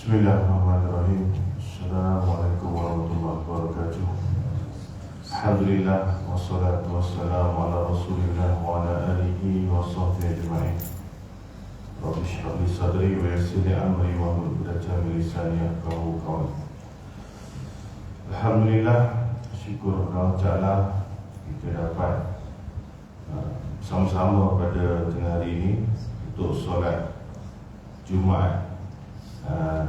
Bismillahirrahmanirrahim. Assalamualaikum warahmatullahi wabarakatuh. Alhamdulillah, wassalatu wassalamu ala rasulillah wa ala alihi wa sahbihi ajma'in. Rabbi shrah li sadri wa yassir li amri wa hlul 'uqdatam min lisani yafqahu qawli. Alhamdulillah, syukur Allah Ta'ala kita dapat sama-sama pada tengah hari ini untuk solat Jumaat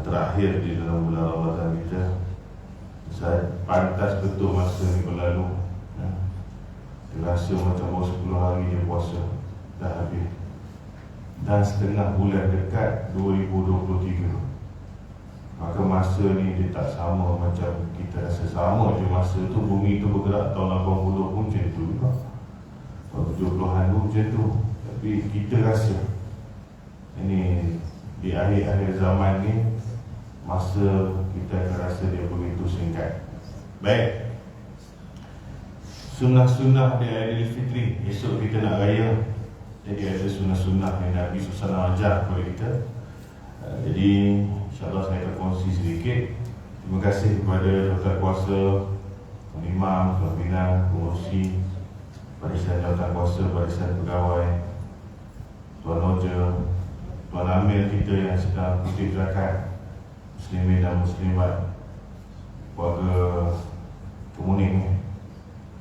terakhir di dalam bulan Ramadan kita. Saya pantas betul masa ni berlalu, terasa macam baru 10 hari dia puasa dah habis, dan setengah bulan dekat 2023. Maka masa ni dia tak sama macam kita rasa sama je. Masa tu bumi tu bergerak tahun 80 pun macam tu juga, 70-an pun macam tu. Tapi kita rasa ini di akhir-akhir zaman ni, masa kita akan rasa dia begitu singkat. Baik, sunnah-sunnah di Aidilfitri. Esok kita nak raya, jadi ada sunnah-sunnah yang Nabi SAW ajar kepada kita. Jadi insyaAllah saya akan kongsi sedikit. Terima kasih kepada Jawatan Kuasa, Imam, Tuan Bina, Pengurusi, Barisan Jawatan Kuasa, Barisan Pegawai, Tuan Roger, Tuan Amir kita yang sedang kutip zakat, Muslimin dan Muslimat, keluarga Kemuning.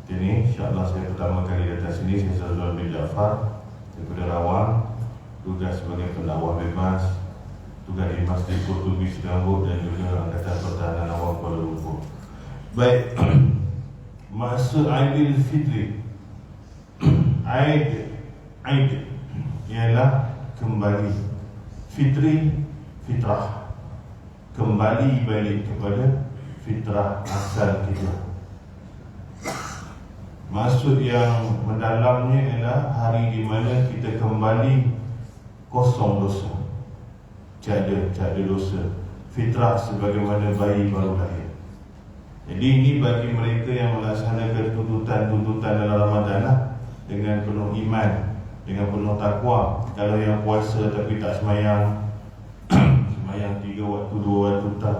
Jadi insyaAllah saya pertama kali datang sini. Saya Zazul bin Jaafar daripada Rawang, tugas sebagai pendakwah bebas, tugas di Masjid Qurtubi Sedanggut dan juga Angkatan Pertahanan Awam Kuala Lumpur. Baik, maksud Aidilfitri, Aid ialah kembali. Fitri, fitrah, kembali balik kepada fitrah asal kita. Maksud yang mendalamnya ialah hari di mana kita kembali kosong dosa, tiada dosa, fitrah sebagaimana bayi baru lahir. Jadi ini bagi mereka yang melaksanakan tuntutan-tuntutan dalam Ramadan lah, dengan penuh iman, dengan penuh takwa. Kalau yang puasa tapi tak semayang, semayang 3 waktu 2 waktu tak,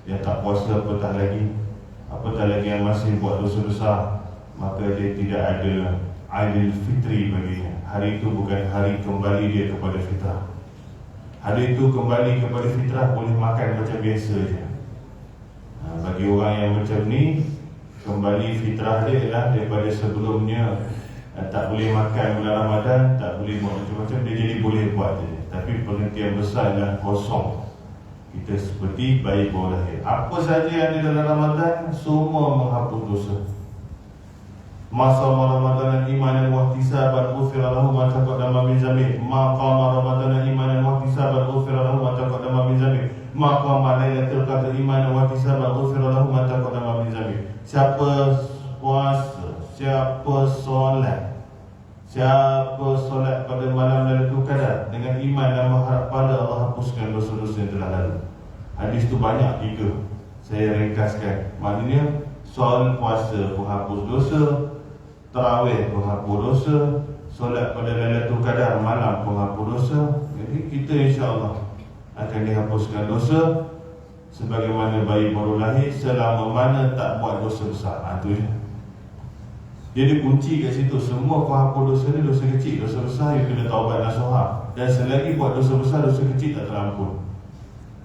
yang tak puasa apatah lagi yang masih buat dosa besar, maka dia tidak ada Aidilfitri baginya. Hari itu bukan hari kembali dia kepada fitrah. Hari itu kembali kepada fitrah boleh makan macam biasa je. Bagi orang yang macam ni, kembali fitrah dia ialah daripada sebelumnya tak boleh makan bulan Ramadan, tak boleh buat macam-macam, dia jadi boleh buat je. Tapi pengertian besar adalah kosong. Kita seperti bayi baru lahir. Apa saja yang ada dalam Ramadan, semua menghapus dosa. Masa Ramadan imanan wa ihtisaban ghufira lahu ma taqaddama min dhanbi. Ma qama Ramadan imanan wa ihtisaban ghufira lahu ma taqaddama min dhanbi. Ma qama lailatul qadr imanan wa ihtisaban ghufira lahu ma taqaddama min dhanbi. Siapa puasa, siapa solat pada malam Lailatul Qadar dengan iman dan berharap pada Allah, hapuskan dosa-dosa yang telah lalu. Hadis tu banyak, 3. Saya ringkaskan. Maknanya soal puasa penghapus dosa, tarawih penghapus dosa, solat pada Lailatul Qadar malam penghapus dosa. Jadi kita insya-Allah akan dihapuskan dosa sebagaimana bayi baru lahir, selama mana tak buat dosa besar. Itu je. Jadi kunci kat situ. Semua penghapus dosa ni dosa kecil, dosa besar yang kena taubat nasuha. Dan selagi buat dosa besar, dosa kecil tak terampun.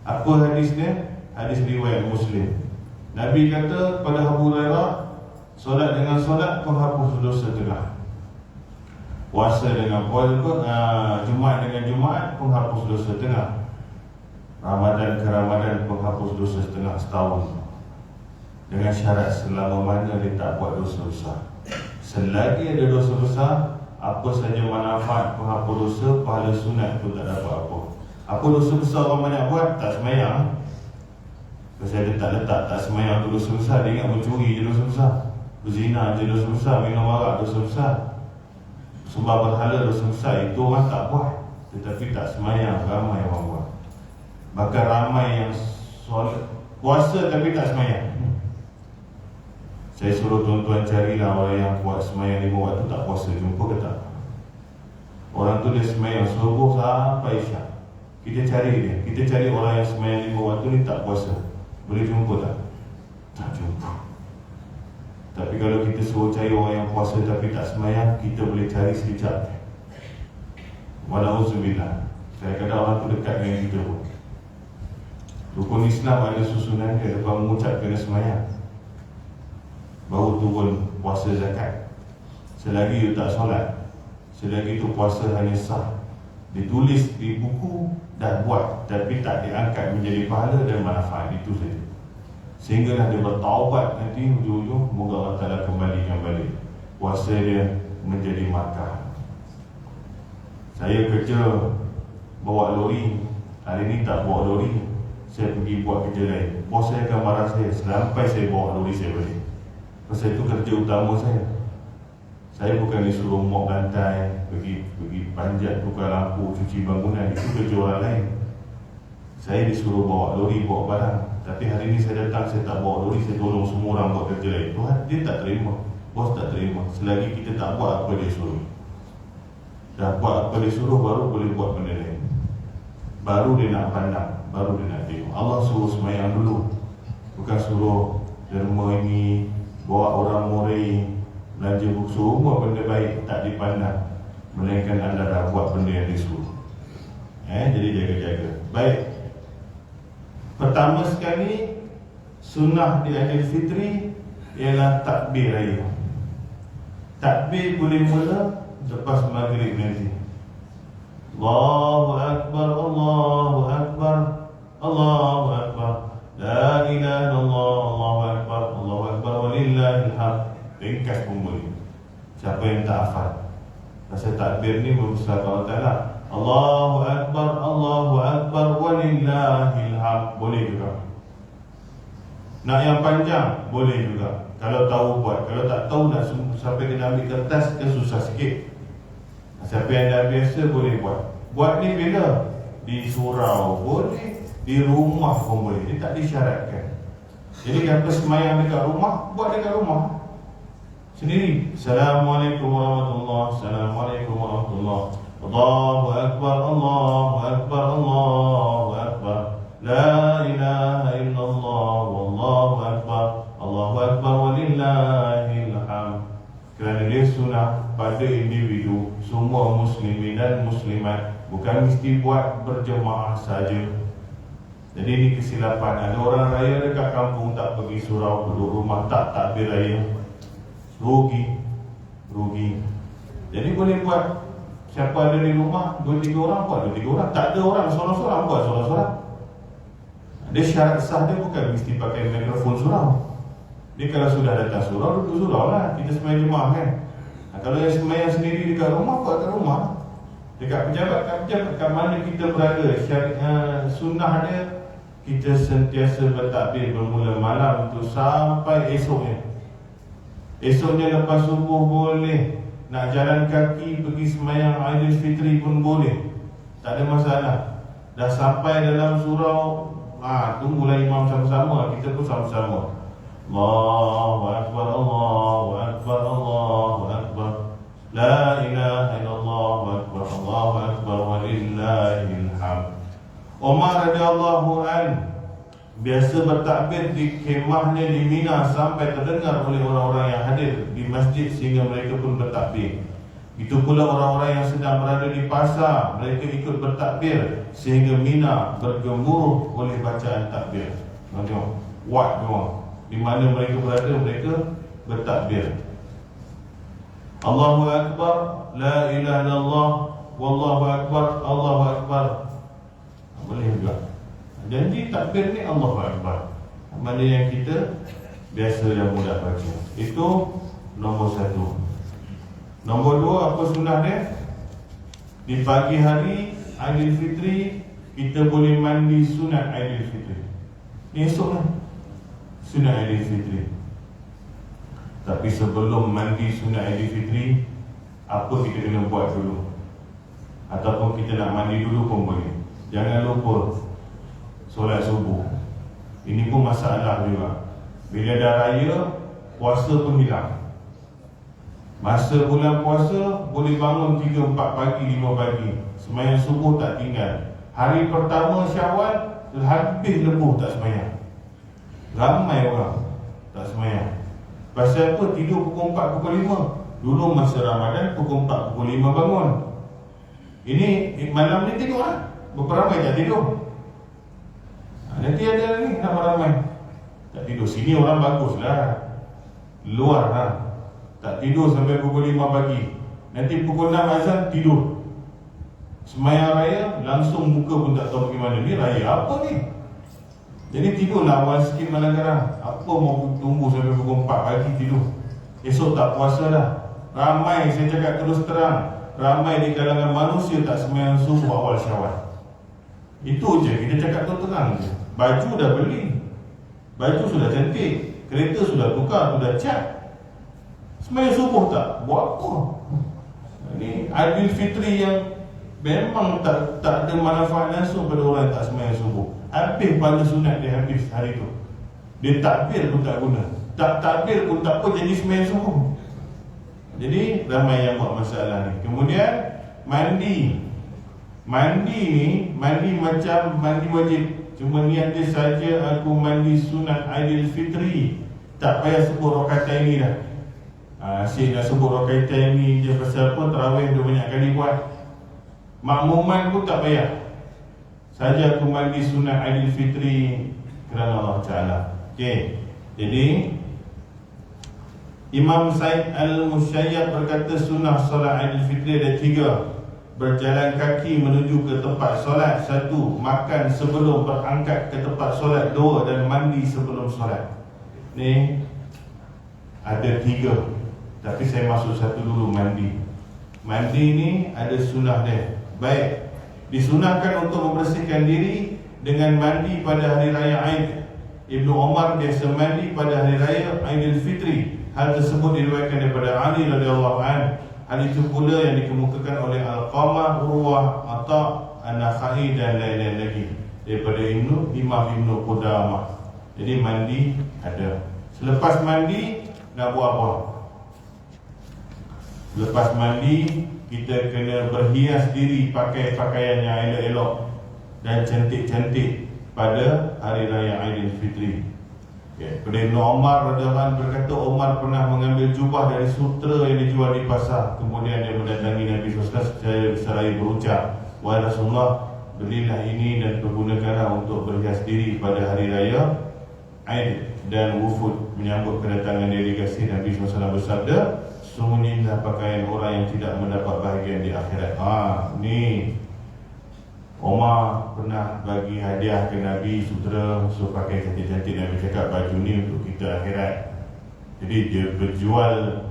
Apa hadisnya? Hadis riwayat Muslim. Nabi kata pada Abu Hurairah, solat dengan solat penghapus dosa tengah, puasa dengan puasa, Jumaat dengan Jumaat penghapus dosa tengah, Ramadan ke Ramadan penghapus dosa setengah setahun. Dengan syarat selama mana dia tak buat dosa besar. Selagi ada dosa besar, apa saja manfaat penghapus dosa, pahala sunat pun tak dapat apa. Apa dosa besar orang banyak buat? Tak semayang. Pasal dia tak letak tak semayang tu dosa besar. Dia ingat mencuri je dosa besar, berzina je dosa besar, minum arak dosa besar, sembah berhala dosa besar. Itu orang tak buat. Tetapi tak semayang, ramai orang buat. Bahkan ramai yang solat puasa tapi tak semayang. Saya suruh tuan-tuan carilah orang yang buat semayang 5 waktu tak puasa, jumpa ke tak? Orang tu dia semayang subuh sampai isyak, Kita cari dia. Kita cari orang yang sembahyang 5 waktu ni tak puasa. Boleh jumpa tak? Tak jumpa. Tapi kalau kita suruh cari orang yang puasa tapi tak sembahyang, kita boleh cari sekejap. Walauzubillah. Kadang-kadang orang tu dekat dengan kita pun. Rukun Islam ada susunan dia. Lepas mengucap kena sembahyang, baru turun puasa zakat. Selagi you tak solat, selagi itu puasa hanya sah. Ditulis di buku, dah buat, tapi tak diangkat menjadi pahala dan manfaat. Itu saja. Sehinggalah dia bertaubat nanti ujung-ujung, moga Allah Ta'ala kembalikan balik puasa dia menjadi markah. Saya kerja bawa lori, hari ni tak bawa lori, saya pergi buat kerja lain. Bos saya akan marah saya sampai saya bawa lori saya balik. Pasal itu kerja utama saya. Saya bukan disuruh mop lantai, pergi panjat, tukar lampu, cuci bangunan. Itu kerja orang lain. Saya disuruh bawa lori, bawa barang. Tapi hari ini saya datang, saya tak bawa lori, saya tolong semua orang buat kerja lain. Tuhan, dia tak terima. Bos tak terima. Selagi kita tak buat apa dia suruh. Dah buat apa dia suruh, baru boleh buat benda lain. Baru dia nak pandang, baru dia nak tengok. Allah suruh sembahyang dulu. Bukan suruh derma ini, bawa orang murid, belanja buku, semua benda baik tak dipandang, melainkan anda dah buat benda yang disuruh. Jadi jaga-jaga. Baik. Pertama sekali, sunnah di Aidilfitri ialah takbir raya. Takbir boleh mula lepas maghrib nanti. Allahu Akbar, Allahu Akbar, Allahu Akbar, la ilaha illallah, Allahu Akbar, Allahu Akbar, walillahil hamd. Ringkas pun boleh. Siapa yang tak hafal, pasal takbir ni membesarkan Allah Ta'ala. Allahu Akbar, Allahu Akbar, walillahil hamd. Boleh juga. Nak yang panjang, boleh juga. Kalau tahu buat. Kalau tak tahu nak sampai kena ambil kertas, kan susah sikit. Siapa yang dah biasa boleh buat. Buat ni bila? Di surau boleh, di rumah pun boleh. Dia tak disyaratkan. Jadi kalau sembahyang dekat rumah, buat dekat rumah sendiri. Assalamualaikum warahmatullahi, Assalamualaikum warahmatullahi, Allahu Akbar, Allahu Akbar, Allahu Akbar, la ilaha illallah, Wallahu Akbar, Allahu Akbar, walillahil hamd. Kerana dia sunnah pada individu, semua muslimin dan muslimat, bukan mesti buat berjemaah saja. Jadi ini kesilapan. Ada orang raya dekat kampung tak pergi surau, duduk rumah tak takbir raya. Rugi. Jadi boleh buat. Siapa ada di rumah, 2-3 orang buat 2-3 orang. Tak ada orang, seorang-seorang buat seorang-seorang. Dia syarat sah dia bukan mesti pakai mikrofon surau. Dia kalau sudah datang surau, duduk surau lah. Kita sembahyang jemaah kan. Kalau yang sembahyang sendiri dekat rumah, buat kat rumah. Dekat pejabat, kat mana kita berada, sunnah dia, kita sentiasa bertakbir bermula malam tu sampai esoknya. Esoknya lepas subuh boleh. Nak jalan kaki pergi sembahyang Aidilfitri pun boleh. Tak ada masalah. Dah sampai dalam surau, tunggulah imam sama-sama. Kita pun sama-sama. Allahu Akbar, Allahu Akbar, Allahu Akbar, la ilaha illallah, Akbar, Allahu Akbar, walillahil hamd. Umar radhiyallahu anhu biasa bertakbir di kemahnya di Mina sampai terdengar oleh orang-orang yang hadir di masjid sehingga mereka pun bertakbir. Itu pula orang-orang yang sedang berada di pasar, mereka ikut bertakbir sehingga Mina bergemuruh oleh bacaan takbir. Tengok, kuat memang. Di mana mereka berada, mereka bertakbir. Allahu Akbar, la ilaha illallah, wallahu akbar, Allahu Akbar. Boleh juga. Janji takbir ni Allahu Akbar. Mana yang kita biasa dan mudah baca. Itu nombor 1. Nombor 2, apa sunnah dia? Di pagi hari Aidilfitri, kita boleh mandi sunat Aidilfitri. Ni esok lah sunat Aidilfitri. Tapi sebelum mandi sunat Aidilfitri, apa kita kena buat dulu? Ataupun kita nak mandi dulu pun boleh. Jangan lupa solat subuh. Ini pun masalah juga. Bila dah raya, puasa pun hilang. Masa bulan puasa, boleh bangun 3, 4 pagi, 5 pagi, sembahyang subuh tak tinggal. Hari pertama Syawal habis lebuh tak semayang. Ramai orang tak semayang. Pasal apa? Tidur pukul 4, pukul 5. Dulu masa Ramadan pukul 4, pukul 5 bangun. Ini malam ni tidur lah. Berapa ramai tak tidur? Nanti ada ni ramai-ramai tak tidur. Sini orang bagus lah, luar lah, tak tidur sampai pukul 5 pagi. Nanti pukul 6 azan tidur. Sembahyang raya langsung muka pun tak tahu bagaimana. Ni raya apa ni? Jadi tidurlah awal sikit malam garang. Apa mau tunggu sampai pukul 4 pagi tidur? Esok tak puasa dah. Ramai, saya cakap terus terang, ramai di kalangan manusia tak sembahyang subuh awal Syawal. Itu je, kita cakap terang je. Baju dah beli, baju sudah cantik, kereta sudah tukar, sudah cat. Sembahyang subuh tak? Buat apa? Ini Aidilfitri yang memang tak ada manfaat langsung pada orang yang tak sembahyang subuh. Habis pada sunat dia habis hari tu. Dia takbir pun tak guna. Tak takbir pun tak apa, jadi sembahyang subuh. Jadi ramai yang buat masalah ni. Kemudian mandi. Mandi ni, mandi macam mandi wajib. Cuma niat dia saja aku mandi sunat Aidilfitri. Tak payah sebut rakaat ini dah. Asyik nak sebut rakaat ini je pasal apa? Tarawih dia banyak kali buat. Makmuman pun tak payah. Saja aku mandi sunat Aidilfitri kerana Allah Ta'ala. Okey. Jadi Imam Said Al-Musyayyab berkata sunnah solat Aidilfitri ada 3. Berjalan kaki menuju ke tempat solat. 1. Makan sebelum berangkat ke tempat solat. 2. Dan mandi sebelum solat. Ni ada 3. Tapi saya masuk 1 dulu, mandi. Mandi ni ada sunnah dia. Baik, disunahkan untuk membersihkan diri dengan mandi pada hari raya Aid. Ibnu Umar biasa mandi pada hari raya Aidilfitri. Hal tersebut diriwayatkan daripada Ali radhiyallahu anhu. Hal itu pula yang dikemukakan oleh Al-Qamah, Urwah, Atha, An-Nakhai dan lain-lain lagi daripada Imam Ibnu Qudamah. Jadi mandi ada. Selepas mandi nak buat apa? Selepas mandi kita kena berhias diri, pakai pakaian yang elok-elok dan cantik-cantik pada hari raya Aidilfitri. Pada Ibn Umar radhiyallahu anhu berkata, Umar pernah mengambil jubah dari sutra yang dijual di pasar. Kemudian dia mendatangi Nabi SAW seraya berucap, wahai Rasulullah, belilah ini dan pergunakanlah untuk berhias diri pada hari raya Aid dan wufud. Menyambut kedatangan delegasi, Nabi SAW bersabda, sesungguhnya inilah pakaian orang yang tidak mendapat bahagian di akhirat. Ni Omar pernah bagi hadiah ke Nabi sutra, so pakai cantik-cantik. Nabi cakap baju ni untuk kita akhirat. Jadi dia berjual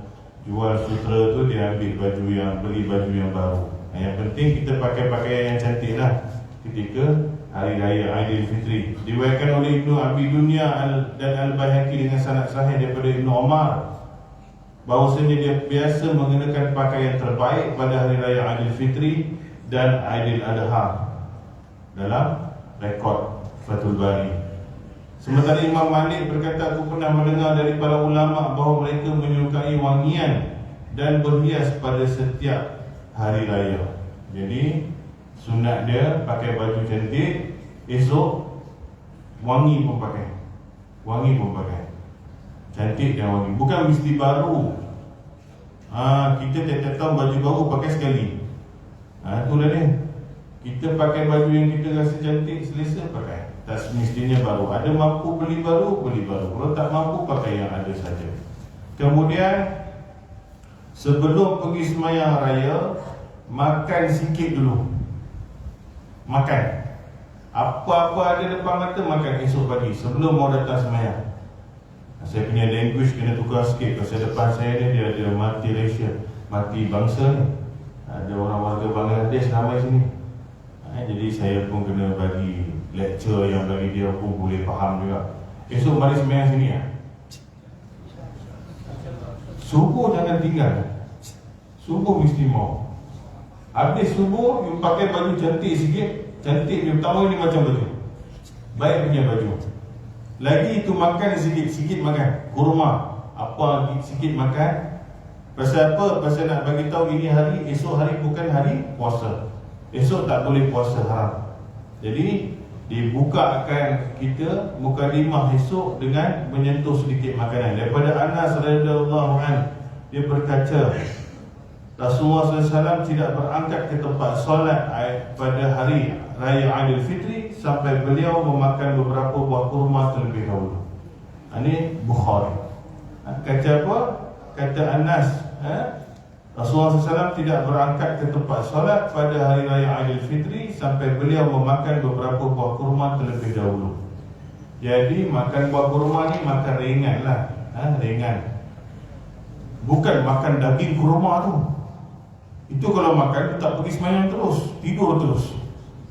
sutra tu, dia ambil baju yang, beli baju yang baru. Yang penting kita pakai pakaian yang cantik lah ketika hari raya Aidilfitri. Diriwayatkan oleh Ibnu Abi Dunya dan Al-Baihaqi dengan sanad sahih daripada Ibnu Umar bahawasanya dia biasa mengenakan pakaian terbaik pada hari raya Aidilfitri dan Aidil Adha dalam rekod Fathul Bari. Sementara Imam Malik berkata, aku pernah mendengar dari para ulama bahawa mereka menyukai wangian dan berhias pada setiap hari raya. Jadi sunat dia pakai baju cantik, esok wangi pun pakai. Wangi pun pakai. Cantik dan wangi. Bukan mesti baru. Kita tiap-tiap tahun baju baru pakai sekali. Itulah dia. Kita pakai baju yang kita rasa cantik, selesa pakai. Tak semestinya baru. Ada mampu beli baru, beli baru. Kalau tak mampu, pakai yang ada saja. Kemudian sebelum pergi sembahyang raya, makan sikit dulu. Makan apa-apa ada depan mata, makan esok pagi sebelum mau datang sembahyang. Saya punya language kena tukar sikit. Pasal depan saya ni dia ada mati Malaysia, mati bangsa ni. Ada orang warga Bangladesh ramai sini. Jadi saya pun kena bagi lecture yang bagi dia pun boleh faham juga. Esok mari sembahyang sini ya. Subuh jangan tinggal. Subuh mesti mau. Habis subuh, you pakai baju cantik sikit. Cantik dia pertama ni macam baju baik punya baju. Lagi itu makan sikit-sikit makan. Kurma apa sikit makan. Pasal apa? Pasal nak bagi tahu ini hari, esok hari bukan hari puasa. Esok tak boleh puasa haram. Jadi dibukakan kita mukadimah esok dengan menyentuh sedikit makanan. Daripada Anas radhiyallahu anhu, dia berkata Rasulullah SAW tidak berangkat ke tempat solat pada hari Raya Aidil Fitri sampai beliau memakan beberapa buah kurma terlebih dahulu. Ini Bukhari. Kata apa? Kata Anas, Rasulullah SAW tidak berangkat ke tempat solat pada hari Raya Aidil Fitri sampai beliau memakan beberapa buah kurma terlebih dahulu. Jadi makan buah kurma ni makan ringan lah, ringan. Bukan makan daging kurma tu. Itu kalau makan tak pergi semayang terus, tidur terus.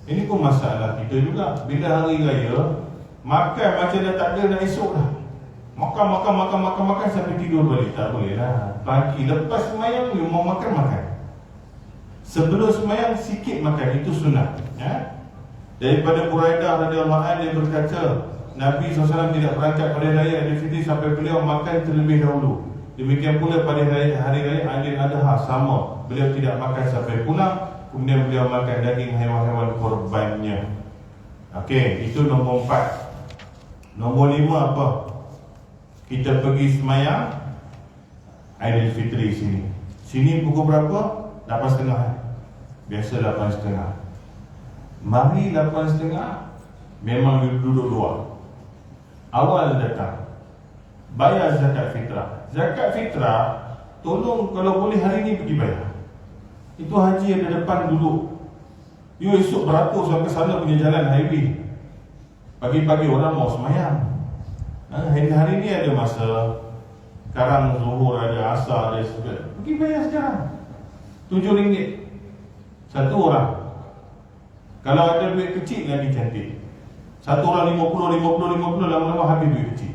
Ini pun masalah kita juga. Bila hari raya makan macam dah tak ada nak esok dah. Makan sampai tidur balik. Tak boleh lah. Pagi lepas semayang you mau makan. Sebelum semayang sikit makan, itu sunnah. Daripada Buraidah radhiyallahu anhu, dia berkata Nabi SAW tidak berangkat pada raya Aidil Fitri sampai beliau makan terlebih dahulu. Demikian pula pada hari raya Aidil Adha, sama. Beliau tidak makan sampai pulang, kemudian beliau makan daging haiwan-haiwan korbannya. Okey, itu nombor 4. Nombor 5 apa? Kita pergi semayang Aidil Fitri sini. Sini pukul berapa? 8.30. Biasa 8.30. Mari 8.30 memang duduk luar. Awal datang, bayar zakat fitrah. Zakat fitrah tolong kalau boleh hari ni pergi bayar. Itu haji ada depan duduk. You esok beratur sampai sana punya jalan highway. Pagi-pagi orang mau semayang. Hari ni ada masa. Sekarang zuhur ada, asar ada, pergi bayar sekarang. RM7 satu orang. Kalau ada duit kecil lagi cantik. Satu orang 50, lama-lama habis duit kecil.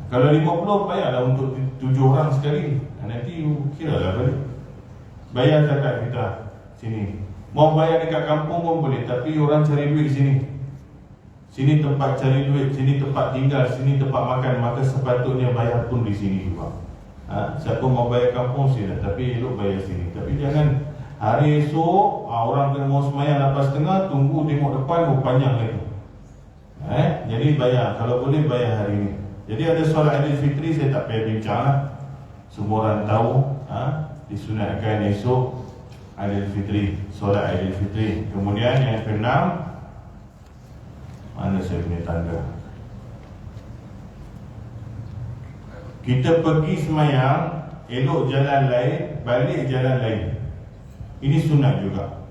Kalau 50 bayarlah untuk 7 orang sekali. Nanti kira lah balik. Bayar zakat kita sini. Mau bayar dekat kampung pun boleh, tapi orang cari duit sini. Sini tempat cari duit, sini tempat tinggal, sini tempat makan. Maka sepatutnya bayar pun di sini juga. Siapa mau bayar kampung sila, tapi elok bayar sini. Tapi jangan hari esok orang kena mau semayang 8.30, tunggu tengok depan panjang lagi. Jadi bayar, kalau boleh bayar hari ini. Jadi ada solat Aidil Fitri, saya tak payah bincang lah. Semua orang tahu disunatkan esok Aidil Fitri, solat Aidil Fitri. Kemudian yang ke-6, mana saya punya tanda? Kita pergi semayang, elok jalan lain, balik jalan lain. Ini sunat juga.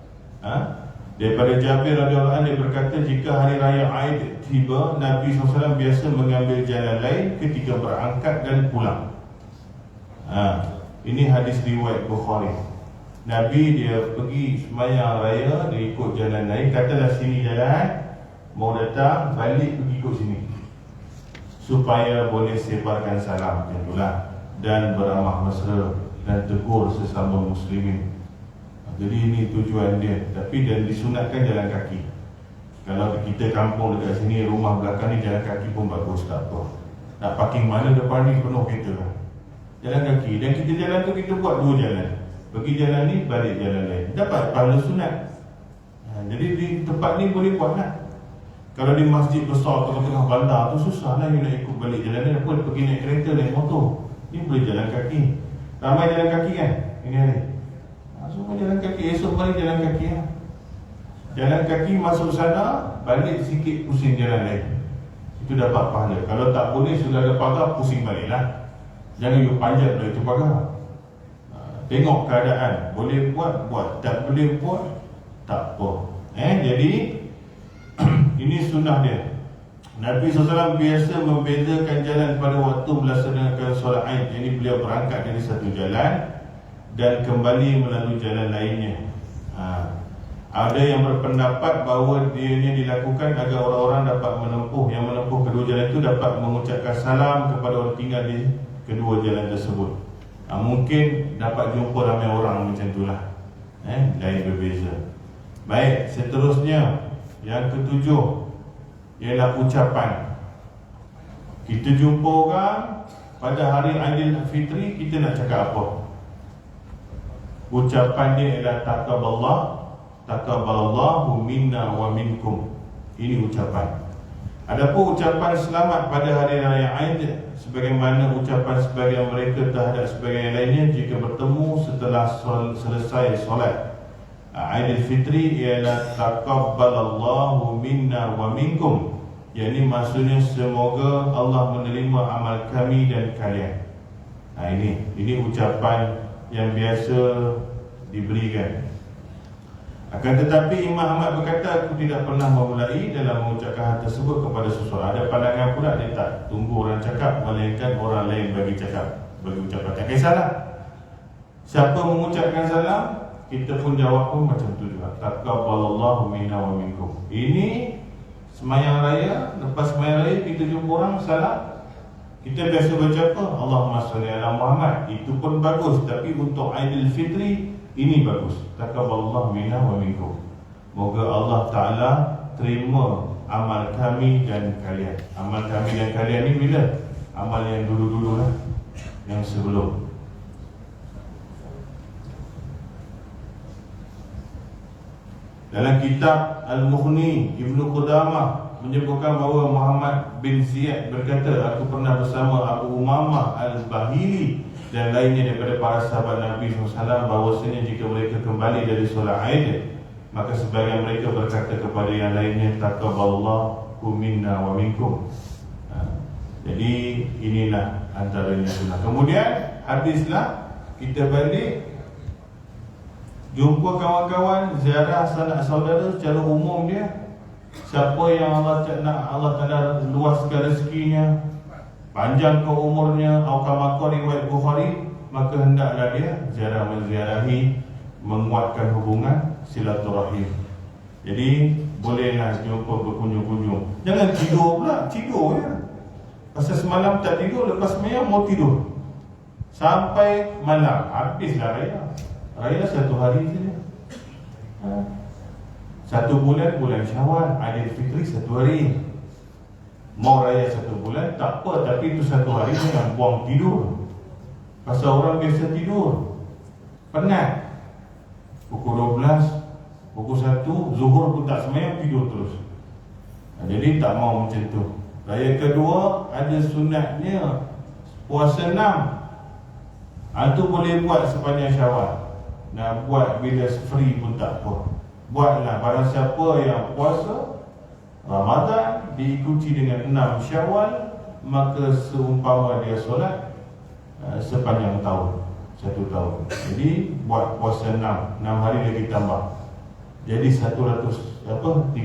Daripada Jabir radhiyallahu anhu, dia berkata jika hari raya Aid tiba, Nabi SAW biasa mengambil jalan lain ketika berangkat dan pulang. Ini hadis riwayat Bukhari. Nabi dia pergi semayang raya, dia ikut jalan lain. Katalah sini jalan, mau datang, balik pergi ikut sini, supaya boleh sebarkan salam, itulah, dan beramah mesra dan tegur sesama muslimin. Jadi ini tujuan dia. Tapi dan disunatkan jalan kaki. Kalau kita kampung dekat sini, rumah belakang ni jalan kaki pun bagus, tak apa. Nak parking mana depan ni penuh kereta lah. Jalan kaki. Dan kita jalan tu kita buat 2 jalan. Pergi jalan ni, balik jalan lain. Dapat pahala sunat. Jadi di tempat ni boleh buat lah. Kalau di masjid besar tengah-tengah bandar tu susah lah you nak ikut balik jalan ni. Apa pergi naik kereta, naik motor. Ni boleh jalan kaki. Ramai jalan kaki kan ini hari. Semua jalan kaki. Esok mari jalan kaki lah. Jalan kaki masuk sana, balik sikit pusing jalan lain. Itu dapat pahala. Kalau tak boleh, sudah ada pagar, pusing balik lah. Jangan you panjat dari itu pagar. Tengok keadaan. Boleh buat, buat. Tak boleh buat, tak apa. Jadi ini sunnah dia. Nabi SAW biasa membezakan jalan pada waktu melaksanakan solat Aid. Jadi beliau berangkat dari satu jalan dan kembali melalui jalan lainnya. Ada yang berpendapat bahawa ianya dilakukan agar orang-orang dapat menempuh, yang menempuh kedua jalan itu dapat mengucapkan salam kepada orang tinggal di kedua jalan tersebut. Mungkin dapat jumpa ramai orang macam itulah. Lain berbeza. Baik, seterusnya yang ke-7 ialah ucapan. Kita jumpa orang pada hari Aidil Fitri, kita nak cakap apa? Ucapan dia ialah taqabbalallah, taqabbalallahu minna wa minkum. Ini ucapan. Adapun ucapan selamat pada hari raya Aid, sebagaimana ucapan sebagian mereka terhadap sebagian lainnya jika bertemu setelah selesai solat Aidilfitri, ialah taqabbalallahu minna wa minkum, yakni maksudnya semoga Allah menerima amal kami dan kalian. Ini ucapan yang biasa diberikan. Akan tetapi Imam Ahmad berkata, aku tidak pernah memulai dalam mengucapkan hal tersebut kepada seseorang. Ada pandangan pula dia tak tunggu orang cakap, melainkan orang lain bagi cakap, bagi ucapan. Tak kisahlah siapa mengucapkan salam, kita pun jawab pun macam tu juga. Taqabbalallahu minna wa minkum. Ini semayang raya, lepas semayang raya kita jumpa orang salam, kita biasa baca apa? Allahumma salli ala Muhammad. Itu pun bagus, tapi untuk Aidilfitri ini bagus. Taqabbalallahu minna wa minkum. Moga Allah Ta'ala terima amal kami dan kalian. Amal kami dan kalian ni bila? Amal yang dulu-dulu lah, yang sebelum. Dalam kitab Al-Mughni, Ibnu Qudamah menyebutkan bahawa Muhammad bin Ziyad berkata, aku pernah bersama Abu Umamah Al-Bahili dan lainnya daripada para sahabat Nabi SAW, bahawasanya jika mereka kembali dari solat Aid, maka sebagian mereka berkata kepada yang lainnya, taqabbalallahu minna wa minkum. Jadi inilah antaranya sunnah. Kemudian habislah, kita balik jumpa kawan-kawan, ziarah sanak saudara secara umum dia. Siapa yang Allah Ta'ala luaskan rezekinya, panjang ke umurnya, aukamako riwayat Bukhari, maka hendaklah dia ziarah menziarahi, menguatkan hubungan silaturahim. Jadi bolehlah jumpa, berkunjung-kunjung. Jangan tidur pula, tidur ya. Pasal semalam tak tidur, lepas semayang mau tidur sampai malam, habislah raya. Raya satu hari saja. Satu bulan, bulan Syawal, Aidilfitri satu hari. Mau raya satu bulan, tak apa, tapi itu satu hari jangan buang tidur. Pasal orang biasa tidur, penat. Pukul 12, pukul 1, zuhur pun tak semayang, tidur terus. Jadi tak mau macam tu. Raya kedua, ada sunatnya puasa 6. Itu boleh buat sepanjang Syawal. Nak buat bila free pun tak apa. Buatlah. Barang siapa yang puasa Ramadan diikuti dengan 6 Syawal, maka seumpama dia solat sepanjang tahun, 1 tahun. Jadi buat puasa 6 hari lagi tambah. Jadi 365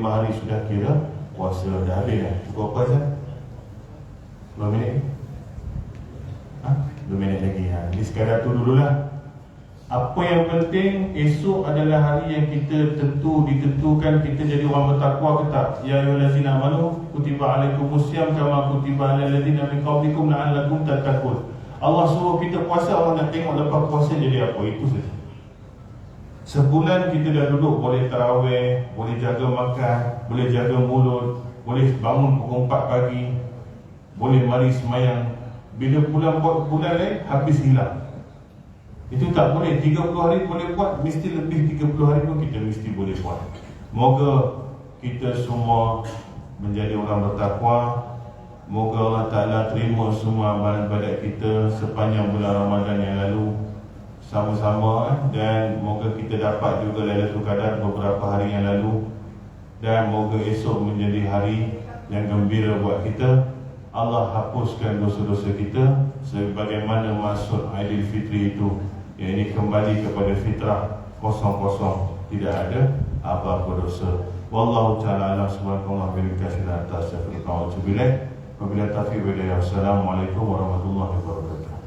hari sudah kira puasa dah habis dah. Cukup apa saja? 2 minit? 2 minit lagi. Jadi sekadar tu dululah. Apa yang penting esok adalah hari yang kita ditentukan kita jadi orang bertakwa ke tak. Ya ayyuhallazina amanu kutiba alaikumusiyam kama kutiba alal ladzina min qablikum la'allakum tattaqun. Allah suruh kita puasa, Allah nak tengok lepas puasa jadi apa. Itu saja. Sebulan kita dah duduk, boleh tarawih, boleh jaga makan, boleh jaga mulut, boleh bangun pukul 4 pagi, boleh mari semayang. Bila bulan lain habis hilang. Itu tak boleh. 30 hari boleh buat, mesti lebih 30 hari pun kita mesti boleh buat. Moga kita semua menjadi orang bertakwa. Moga Allah Ta'ala terima semua amalan ibadat kita sepanjang bulan Ramadan yang lalu sama-sama, dan moga kita dapat juga Lailatul Qadar beberapa hari yang lalu, dan moga esok menjadi hari yang gembira buat kita. Allah hapuskan dosa-dosa kita sebagaimana maksud Aidilfitri itu, yang ini kembali kepada fitrah kosong-kosong, tidak ada apa-apa dosa. Wallahu ta'ala alam. Subhanallah wa bihamdihi, astaghfirullah wa atubu ilaih. Wabillahi taufiq wal hidayah. Assalamualaikum warahmatullahi wabarakatuh.